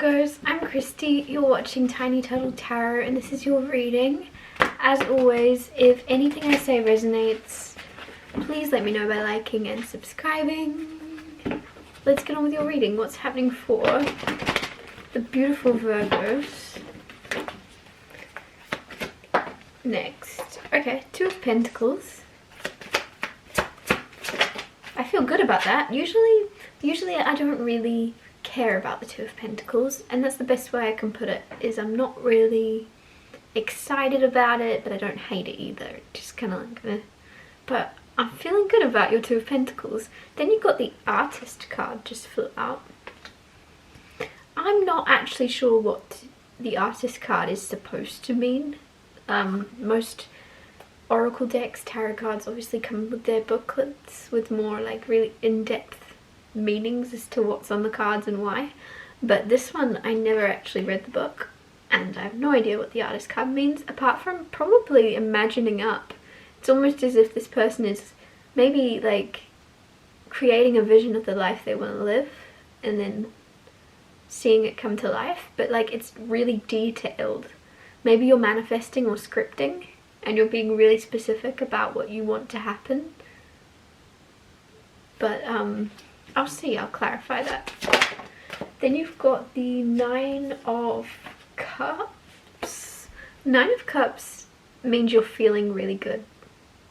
Virgos, I'm Christy, you're watching Tiny Turtle Tarot and this is your reading. As always, if anything I say resonates, please let me know by liking and subscribing. Let's get on with your reading. What's happening for the beautiful Virgos? Next. Okay, Two of Pentacles. I feel good about that. Usually I don't really care about the Two of Pentacles, and that's the best way I can put it, is I'm not really excited about it, but I don't hate it either. Just kind of like, eh. But I'm feeling good about your Two of Pentacles. Then you've got the Artist card just flew out. I'm not actually sure what the Artist card is supposed to mean. Most Oracle decks, tarot cards obviously come with their booklets with more like really in-depth meanings as to what's on the cards and why, but this one I never actually read the book and I have no idea what the Artist card means, apart from probably imagining up. It's almost as if this person is maybe like creating a vision of the life they want to live and then seeing it come to life, but like it's really detailed. Maybe you're manifesting or scripting and you're being really specific about what you want to happen, but I'll see, I'll clarify that. Then you've got the Nine of Cups. Nine of Cups means you're feeling really good.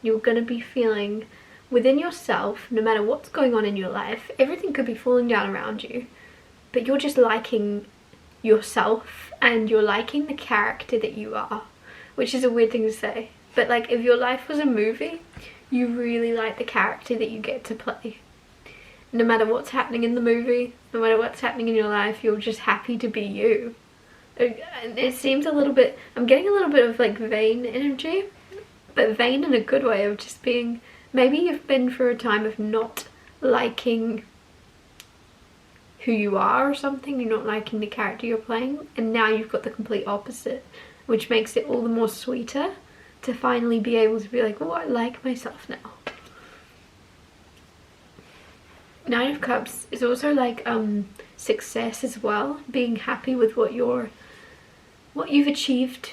You're going to be feeling within yourself, no matter what's going on in your life. Everything could be falling down around you, but you're just liking yourself and you're liking the character that you are, which is a weird thing to say. But like if your life was a movie, you really like the character that you get to play. No matter what's happening in the movie, no matter what's happening in your life, you're just happy to be you. It seems a little bit, I'm getting a little bit of like vain energy, but vain in a good way, of just being, maybe you've been through a time of not liking who you are or something, you're not liking the character you're playing, and now you've got the complete opposite, which makes it all the more sweeter to finally be able to be like, oh, I like myself now. Nine of Cups is also like success as well, being happy with what you've achieved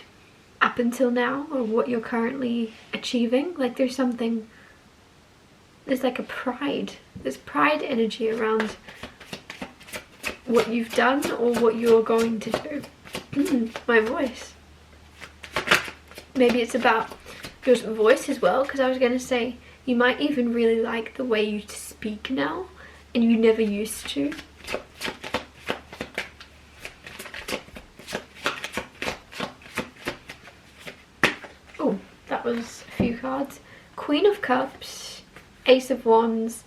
up until now, or what you're currently achieving. Like there's like a pride, there's pride energy around what you've done or what you're going to do. My voice. Maybe it's about your voice as well, because I was going to say you might even really like the way you speak now, and you never used to. Oh, that was a few cards. Queen of Cups, Ace of Wands,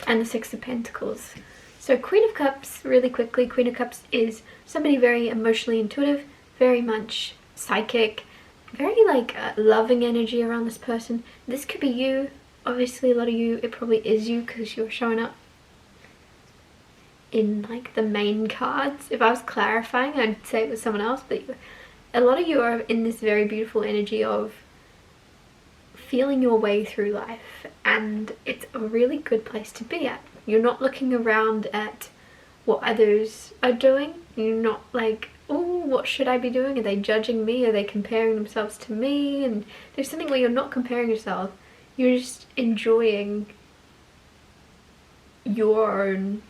and the Six of Pentacles. So Queen of Cups, really quickly, Queen of Cups is somebody very emotionally intuitive, very much psychic, very like loving energy around this person. This could be you. Obviously a lot of you, it probably is you because you're showing up in like the main cards. If I was clarifying, I'd say it was someone else, but a lot of you are in this very beautiful energy of feeling your way through life, and it's a really good place to be at. You're not looking around at what others are doing. You're not like, oh, what should I be doing? Are they judging me? Are they comparing themselves to me? And there's something where you're not comparing yourself. You're just enjoying your own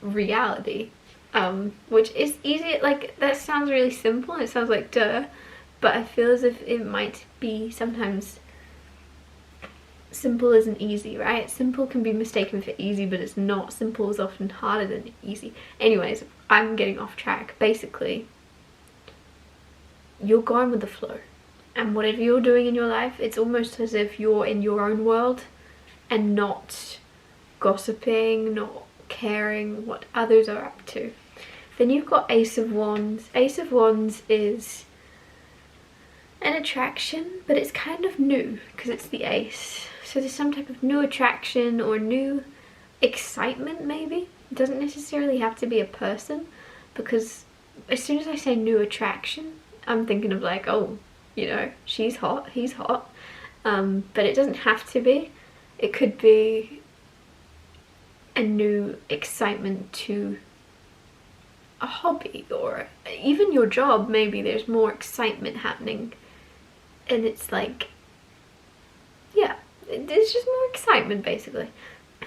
reality, which is easy. Like that sounds really simple and it sounds like duh, but I feel as if it might be sometimes simple isn't easy, right? Simple can be mistaken for easy, but it's not. Simple is often harder than easy. Anyways, I'm getting off track. Basically, you're going with the flow, and whatever you're doing in your life, it's almost as if you're in your own world and not gossiping, not caring what others are up to. Then you've got Ace of Wands. Ace of Wands is an attraction, but it's kind of new because it's the ace. So there's some type of new attraction or new excitement maybe. It doesn't necessarily have to be a person, because as soon as I say new attraction, I'm thinking of like, oh, you know, she's hot, he's hot. But it doesn't have to be. It could be a new excitement to a hobby or even your job, maybe there's more excitement happening, and it's like, yeah, there's just more excitement basically.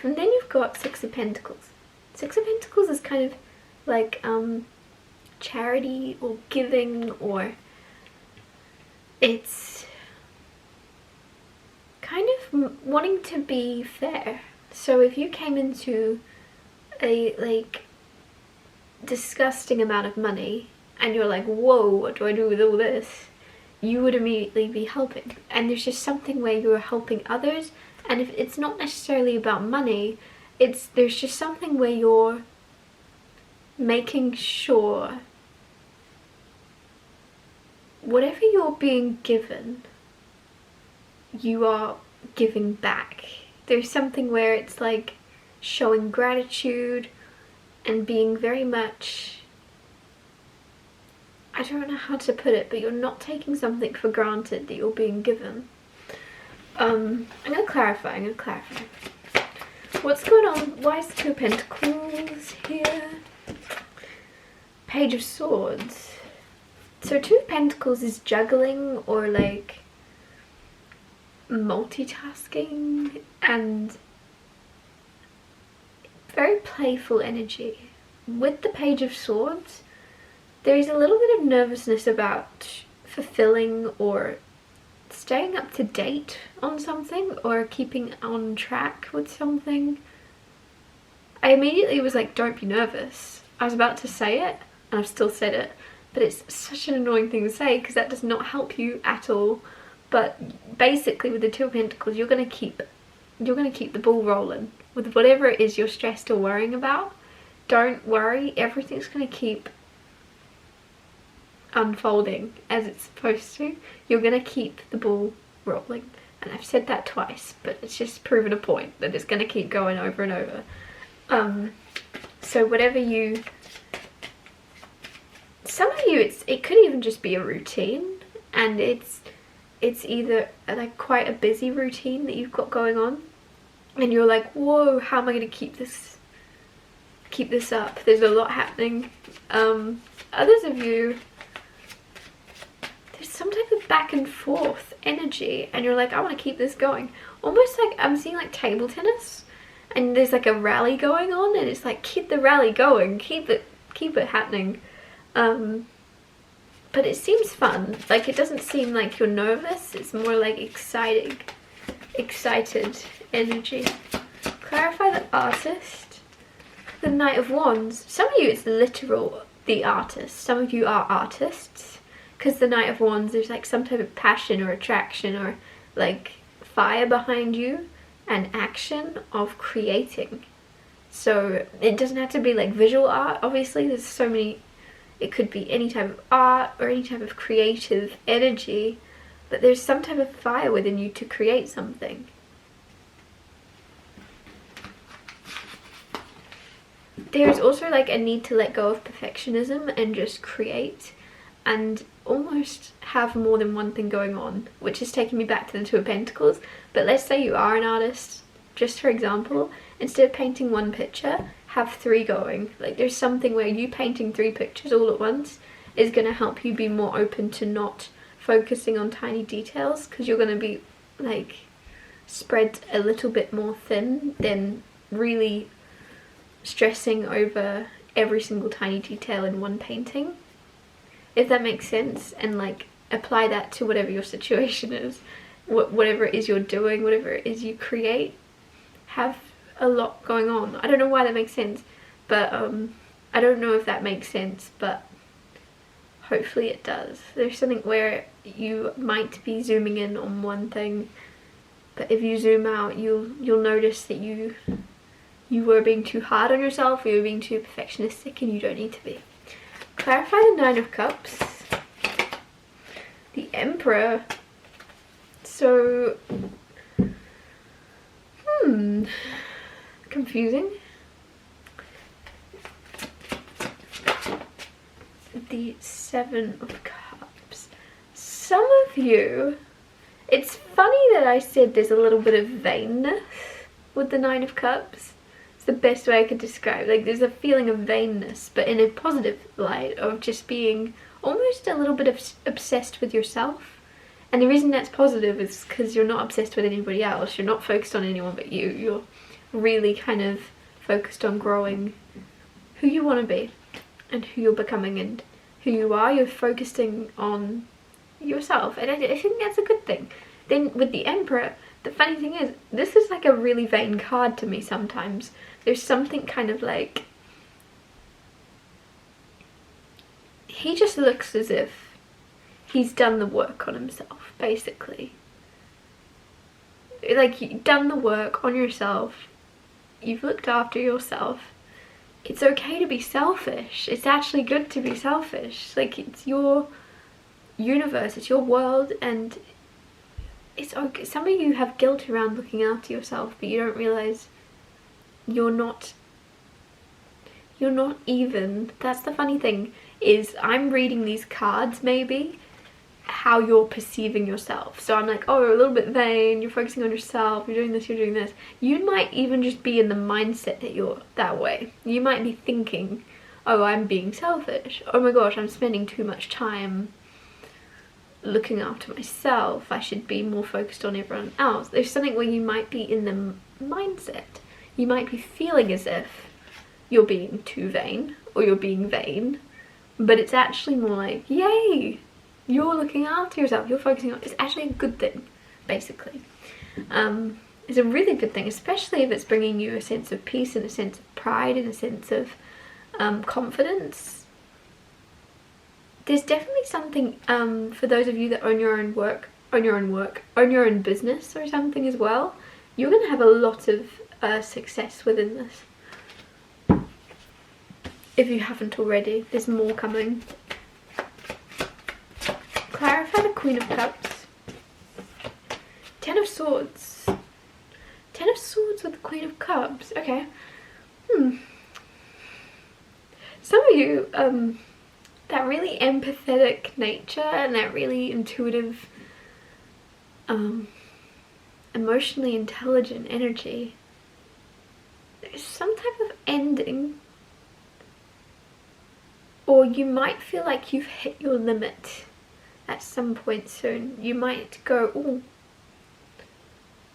And then you've got Six of Pentacles. Six of Pentacles is kind of like charity or giving, or it's kind of wanting to be fair. So if you came into a like disgusting amount of money and you're like, whoa, what do I do with all this, you would immediately be helping. And there's just something where you're helping others, and if it's not necessarily about money, there's just something where you're making sure whatever you're being given, you are giving back. There's something where it's like showing gratitude and being very much, I don't know how to put it, but you're not taking something for granted that you're being given. I'm gonna clarify. What's going on? Why is the Two of Pentacles here? Page of Swords. So Two of Pentacles is juggling or like multitasking and very playful energy. With the Page of Swords, there is a little bit of nervousness about fulfilling or staying up to date on something or keeping on track with something. I immediately was like, don't be nervous. I was about to say it, and I've still said it, but it's such an annoying thing to say because that does not help you at all. But basically with the Two of Pentacles, you're gonna keep the ball rolling with whatever it is you're stressed or worrying about. Don't worry, everything's gonna keep unfolding as it's supposed to. You're gonna keep the ball rolling, and I've said that twice, but it's just proven a point that it's gonna keep going over and over. So whatever you, some of you, it could even just be a routine, and it's either like quite a busy routine that you've got going on, and you're like, whoa, how am I going to keep this up? There's a lot happening. Others of you, there's some type of back and forth energy, and you're like, I want to keep this going. Almost like I'm seeing like table tennis, and there's like a rally going on, and it's like, keep the rally going, keep it happening. But it seems fun. Like, it doesn't seem like you're nervous. It's more like excited energy. Clarify the Artist. The Knight of Wands. Some of you, it's literal, the artist. Some of you are artists. Because the Knight of Wands, there's like some type of passion or attraction or like fire behind you and action of creating. So it doesn't have to be like visual art. Obviously, there's so many. It could be any type of art or any type of creative energy, but there's some type of fire within you to create something. There's also like a need to let go of perfectionism and just create and almost have more than one thing going on, which is taking me back to the Two of Pentacles. But let's say you are an artist, just for example, instead of painting one picture, have three going. Like, there's something where you painting three pictures all at once is going to help you be more open to not focusing on tiny details, because you're going to be like spread a little bit more thin than really stressing over every single tiny detail in one painting, if that makes sense. And like, apply that to whatever your situation is, whatever it is you're doing, whatever it is you create. Have a lot going on. I don't know why that makes sense, but I don't know if that makes sense, but hopefully it does. There's something where you might be zooming in on one thing, but if you zoom out, you'll notice that you were being too hard on yourself, or you were being too perfectionistic, and you don't need to be. Clarify the Nine of Cups. The Emperor. So confusing. The Seven of Cups. Some of you, it's funny that I said there's a little bit of vainness with the Nine of Cups. It's the best way I could describe. Like, there's a feeling of vainness, but in a positive light, of just being almost a little bit obsessed with yourself. And the reason that's positive is because you're not obsessed with anybody else. You're not focused on anyone but you. You're really kind of focused on growing who you want to be and who you're becoming and who you are. You're focusing on yourself, and I think that's a good thing. Then with the Emperor, the funny thing is, this is like a really vain card to me sometimes. There's something kind of like, he just looks as if he's done the work on himself, basically. Like, you've done the work on yourself, you've looked after yourself. It's okay to be selfish. It's actually good to be selfish. Like, it's your universe, it's your world, and it's okay. Some of you have guilt around looking after yourself, but you don't realize you're not even. That's the funny thing, is I'm reading these cards maybe how you're perceiving yourself. So I'm like, oh, you're a little bit vain, you're focusing on yourself, you're doing this, you're doing this. You might even just be in the mindset that you're that way. You might be thinking, oh, I'm being selfish. Oh my gosh, I'm spending too much time looking after myself. I should be more focused on everyone else. There's something where you might be in the mindset. You might be feeling as if you're being too vain or you're being vain, but it's actually more like, yay, you're looking after yourself, you're focusing on, it's actually a good thing, basically. It's a really good thing, especially if it's bringing you a sense of peace and a sense of pride and a sense of confidence. There's definitely something for those of you that own your own work, own your own business or something as well. You're going to have a lot of success within this. If you haven't already, there's more coming. Clarify the Queen of Cups. Ten of Swords. Ten of Swords with the Queen of Cups. Okay. Some of you, that really empathetic nature and that really intuitive, emotionally intelligent energy, there's some type of ending, or you might feel like you've hit your limit at some point soon. You might go, oh,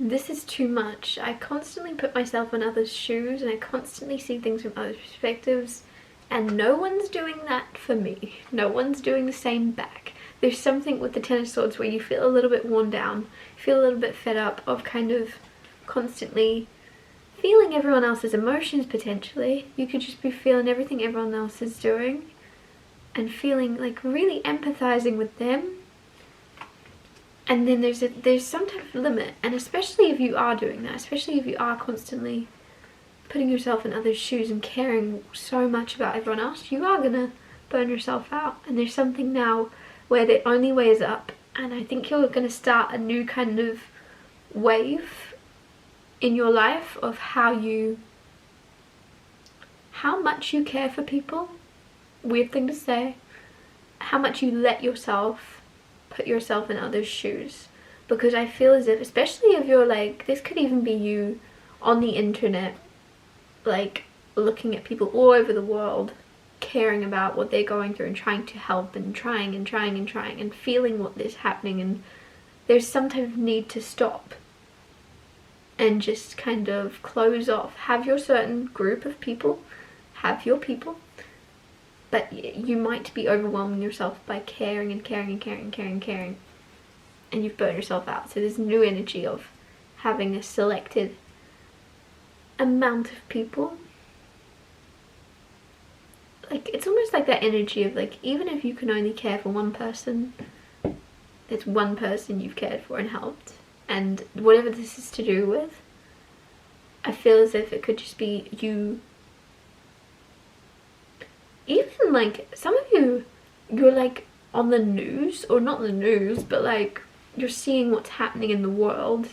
this is too much. I constantly put myself in others' shoes and I constantly see things from other perspectives, and no one's doing that for me. No one's doing the same back. There's something with the Ten of Swords where you feel a little bit worn down, feel a little bit fed up of kind of constantly feeling everyone else's emotions potentially. You could just be feeling everything everyone else is doing and feeling like really empathizing with them. And then there's some type of limit, and especially if you are doing that, especially if you are constantly putting yourself in others' shoes and caring so much about everyone else, you are gonna burn yourself out. And there's something now where the only way is up, and I think you're gonna start a new kind of wave in your life of how much you care for people. Weird thing to say. How much you let yourself put yourself in others' shoes. Because I feel as if, especially if you're like, this could even be you on the internet, like looking at people all over the world, caring about what they're going through and trying to help and trying and feeling what is happening, and there's some type of need to stop and just kind of close off. Have your certain group of people, have your people, but you might be overwhelming yourself by caring and caring, and you've burnt yourself out. So there's new energy of having a selected amount of people. Like, it's almost like that energy of like, even if you can only care for one person, it's one person you've cared for and helped. And whatever this is to do with, I feel as if it could just be you. Even like, some of you, you're like on the news, or not the news, but like you're seeing what's happening in the world,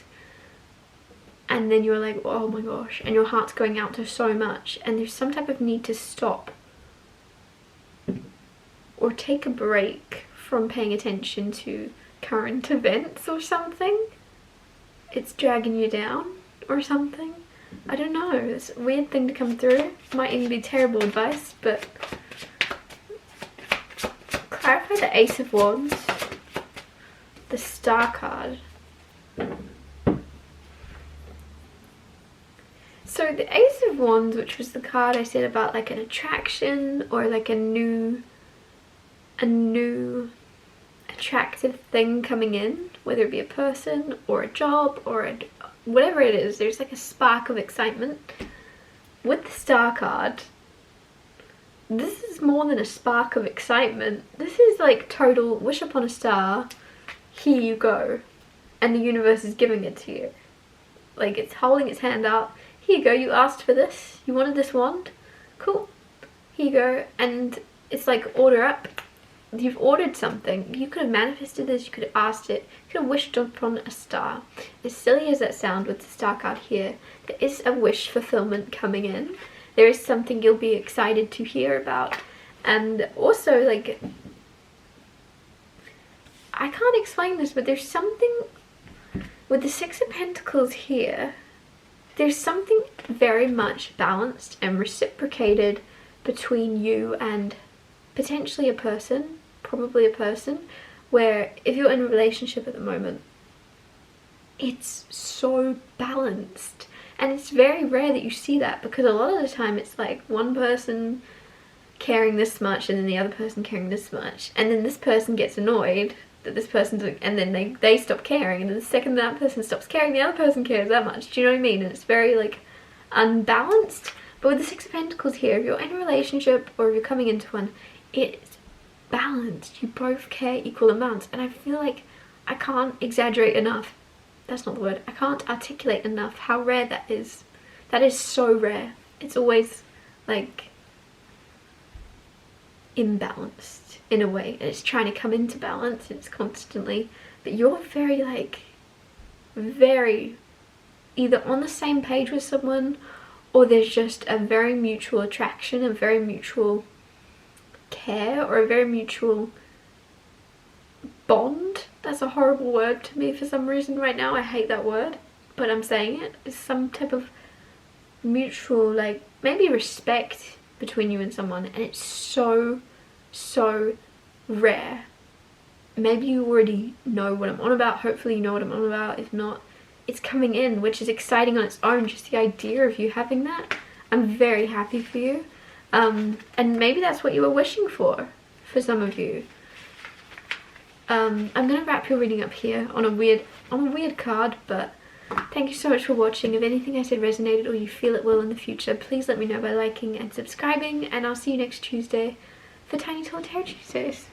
and then you're like, oh my gosh, and your heart's going out to so much, and there's some type of need to stop or take a break from paying attention to current events or something. It's dragging you down or something. I don't know, it's a weird thing to come through. Might even be terrible advice, but clarify the Ace of Wands, the Star card. So the Ace of Wands, which was the card I said about like an attraction or like a new attractive thing coming in, whether it be a person or a job or whatever it is, there's like a spark of excitement. With the Star card, this is more than a spark of excitement. This is like total wish upon a star, here you go, and the universe is giving it to you. Like, it's holding its hand out. Here you go, you asked for this, you wanted this wand, cool, here you go. And it's like, order up. You've ordered something. You could have manifested this, you could have asked it, you could have wished upon a star. As silly as that sounds with the Star card here, there is a wish fulfillment coming in. There is something you'll be excited to hear about. And also, like, I can't explain this, but there's something with the Six of Pentacles here. There's something very much balanced and reciprocated between you and potentially a person, probably a person, where if you're in a relationship at the moment, it's so balanced. And it's very rare that you see that, because a lot of the time it's like one person caring this much and then the other person caring this much, and then this person gets annoyed that this person's doing, and then they stop caring, and then the second that person stops caring, the other person cares that much. Do you know what I mean? And it's very like unbalanced. But with the Six of Pentacles here, if you're in a relationship or if you're coming into one, it's balanced. You both care equal amounts. And I feel like I can't exaggerate enough, that's not the word, I can't articulate enough how rare that is. That is so rare. It's always like imbalanced in a way, and it's trying to come into balance, and it's constantly, but you're very like, very either on the same page with someone, or there's just a very mutual attraction, a very mutual care, or a very mutual bond. That's a horrible word to me for some reason right now. I hate that word, but I'm saying it. It's some type of mutual, like, maybe respect between you and someone, and it's so rare. Maybe you already know what I'm on about. Hopefully you know what I'm on about. If not, it's coming in, which is exciting on its own. Just the idea of you having that, I'm very happy for you. And maybe that's what you were wishing for some of you. I'm gonna wrap your reading up here on a weird card, but thank you so much for watching. If anything I said resonated or you feel it will in the future, please let me know by liking and subscribing, and I'll see you next Tuesday for Tiny Solitaire Tuesdays.